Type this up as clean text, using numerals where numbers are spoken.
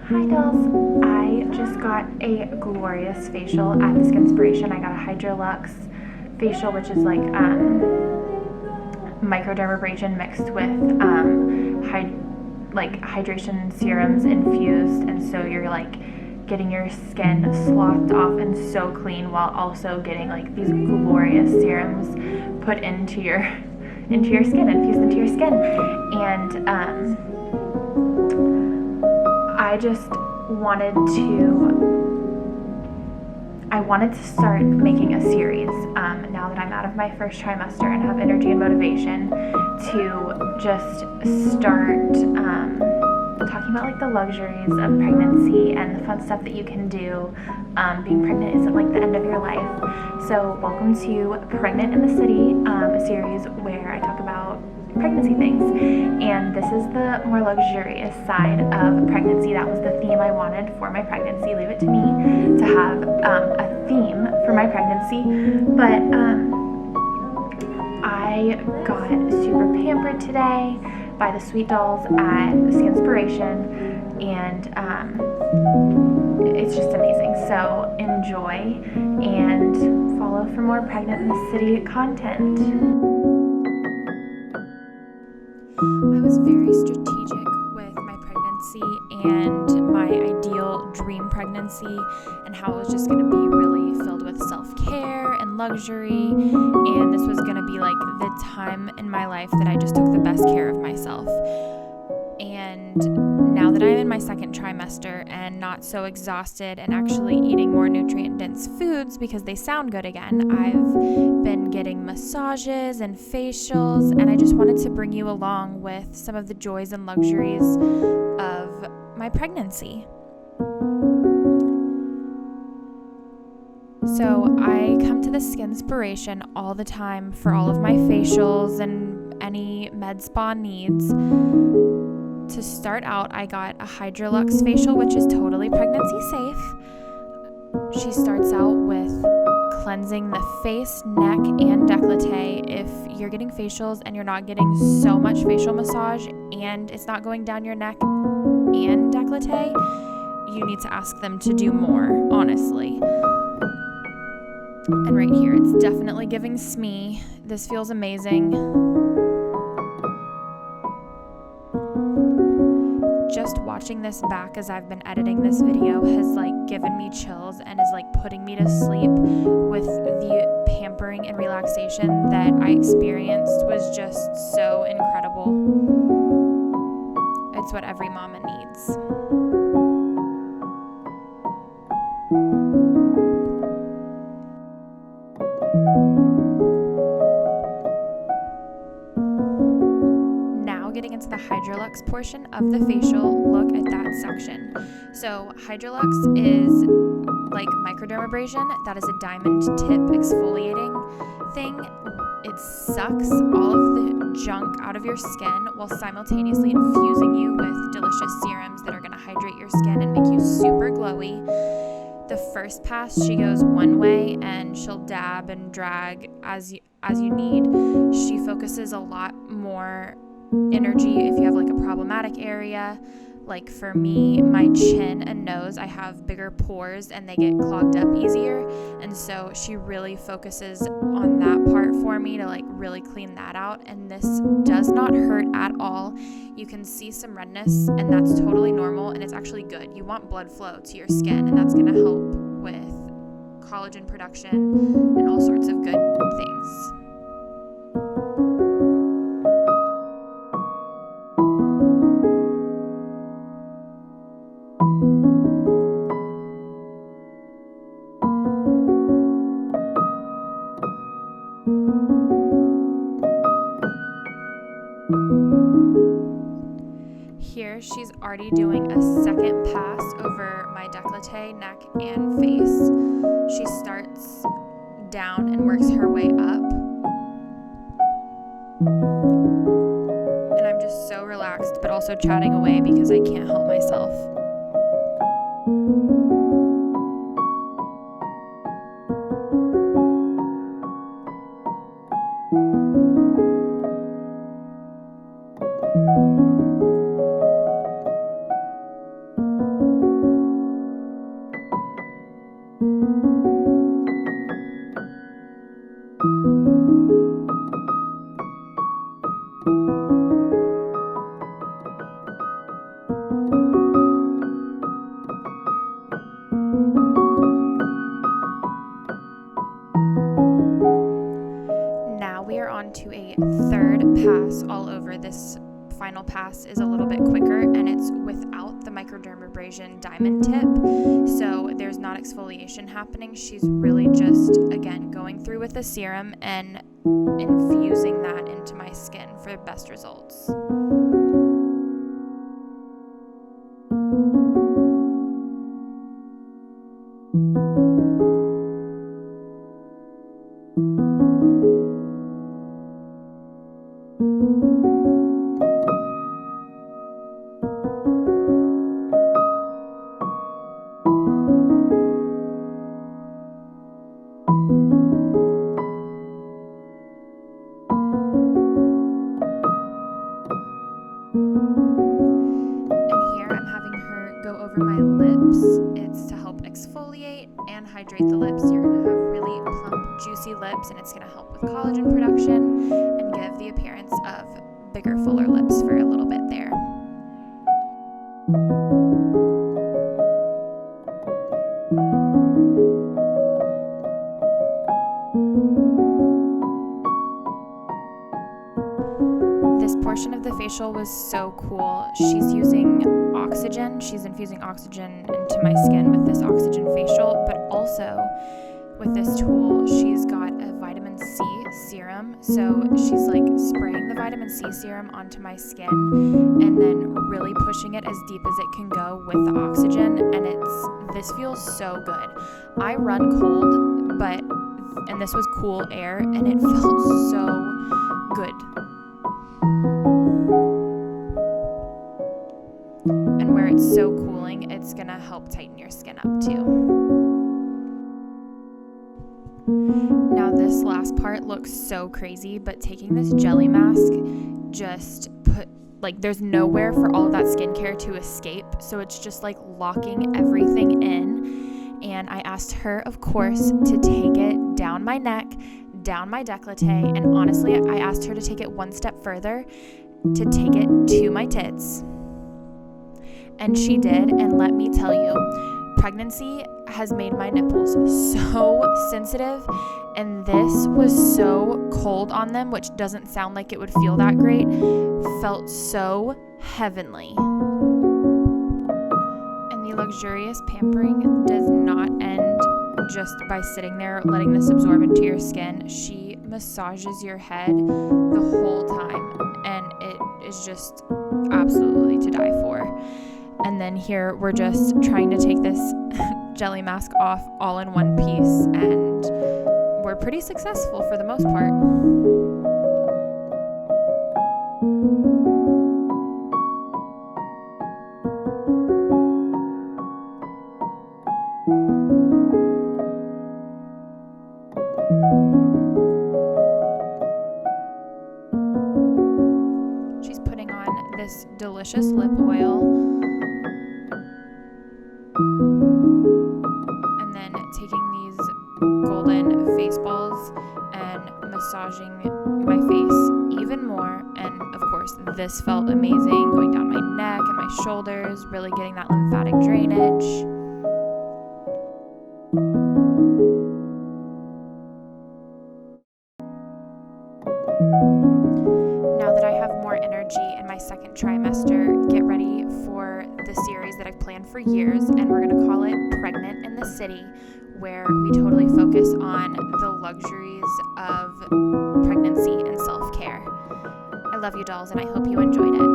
Hi dolls! I just got a glorious facial at the Skinspiration. I got a Hydrolux facial, which is like microdermabrasion mixed with hydration serums infused, and so you're like getting your skin slothed off and so clean while also getting like these glorious serums put into your skin, infused into your skin. And I just wanted to start making a series now that I'm out of my first trimester and have energy and motivation to just start talking about like the luxuries of pregnancy and the fun stuff that you can do. Being pregnant isn't like the end of your life. So welcome to Pregnant in the City, a series where I talk about pregnancy things, and this is the more luxurious side of pregnancy. That was the theme I wanted for my pregnancy. Leave it to me to have a theme for my pregnancy, but I got super pampered today by the sweet dolls at Skinspiration, and it's just amazing. So enjoy and follow for more Pregnant in the City content. I was very strategic with my pregnancy and my ideal dream pregnancy, and how it was just going to be really filled with self-care and luxury, and this was going to be like the time in my life that I just took the best care of myself. And now that I'm in my second trimester and not so exhausted and actually eating more nutrient-dense foods because they sound good again, I've been getting massages and facials, and I just wanted to bring you along with some of the joys and luxuries of my pregnancy. So I come to the Skinspiration all the time for all of my facials and any med spa needs. To start out, I got a Hydrolux facial, which is totally pregnancy safe. She starts out with cleansing the face, neck, and décolleté. If you're getting facials and you're not getting so much facial massage and it's not going down your neck and décolleté, you need to ask them to do more, honestly. And right here, it's definitely giving SME. This feels amazing. Just watching this back as I've been editing this video has like given me chills and is like putting me to sleep with the pampering and relaxation that I experienced. Was just so incredible. It's what every mama needs. Getting into the Hydrolux portion of the facial, look at that section. So Hydrolux is like microdermabrasion. That is a diamond tip exfoliating thing. It sucks all of the junk out of your skin while simultaneously infusing you with delicious serums that are going to hydrate your skin and make you super glowy. The first pass, she goes one way and she'll dab and drag as you need. She focuses a lot more energy if you have like a problematic area. Like for me, my chin and nose, I have bigger pores and they get clogged up easier, and so she really focuses on that part for me to like really clean that out. And this does not hurt at all. You can see some redness, and that's totally normal, and it's actually good. You want blood flow to your skin, and that's going to help with collagen production and all sorts of good things. Here, she's already doing a second pass over my décolleté, neck, and face. She starts down and works her way up. And I'm just so relaxed, but also chatting away because I can't help myself. third pass all over. This final pass is a little bit quicker, and it's without the microdermabrasion diamond tip, so there's not exfoliation happening. She's really just, again, going through with the serum and infusing that into my skin for best results. My lips, it's to help exfoliate and hydrate the lips. You're going to have really plump, juicy lips, and it's going to help with collagen production and give the appearance of bigger, fuller lips for a little bit there. This portion of the facial was so cool. She's using oxygen. She's infusing oxygen into my skin with this oxygen facial, but also with this tool, she's got a vitamin C serum. So she's like spraying the vitamin C serum onto my skin and then really pushing it as deep as it can go with the oxygen. And this feels so good. I run cold, and this was cool air, and it felt so good. And where it's so cooling, it's gonna help tighten your skin up too. Now this last part looks so crazy, but taking this jelly mask just there's nowhere for all of that skincare to escape, so it's just like locking everything in. And I asked her, of course, to take it down my neck, down my décolleté, and honestly, I asked her to take it one step further, to take it to my tits. And she did, and let me tell you, pregnancy has made my nipples so sensitive, and this was so cold on them, which doesn't sound like it would feel that great, felt so heavenly. And the luxurious pampering does not end just by sitting there letting this absorb into your skin. She massages your head the whole time, and it is just absolutely to die for. And then here we're just trying to take this jelly mask off all in one piece, and we're pretty successful for the most part. She's putting on this delicious lip oil, and then taking these golden face balls and massaging my face even more. And of course, this felt amazing, going down my neck and my shoulders, really getting that lymphatic drainage. Now that I have more energy in my second trimester, get ready for the series that I've planned for years, and we're going to call it Pregnant in the City, where we totally focus on the luxuries of pregnancy and self-care. I love you, dolls, and I hope you enjoyed it.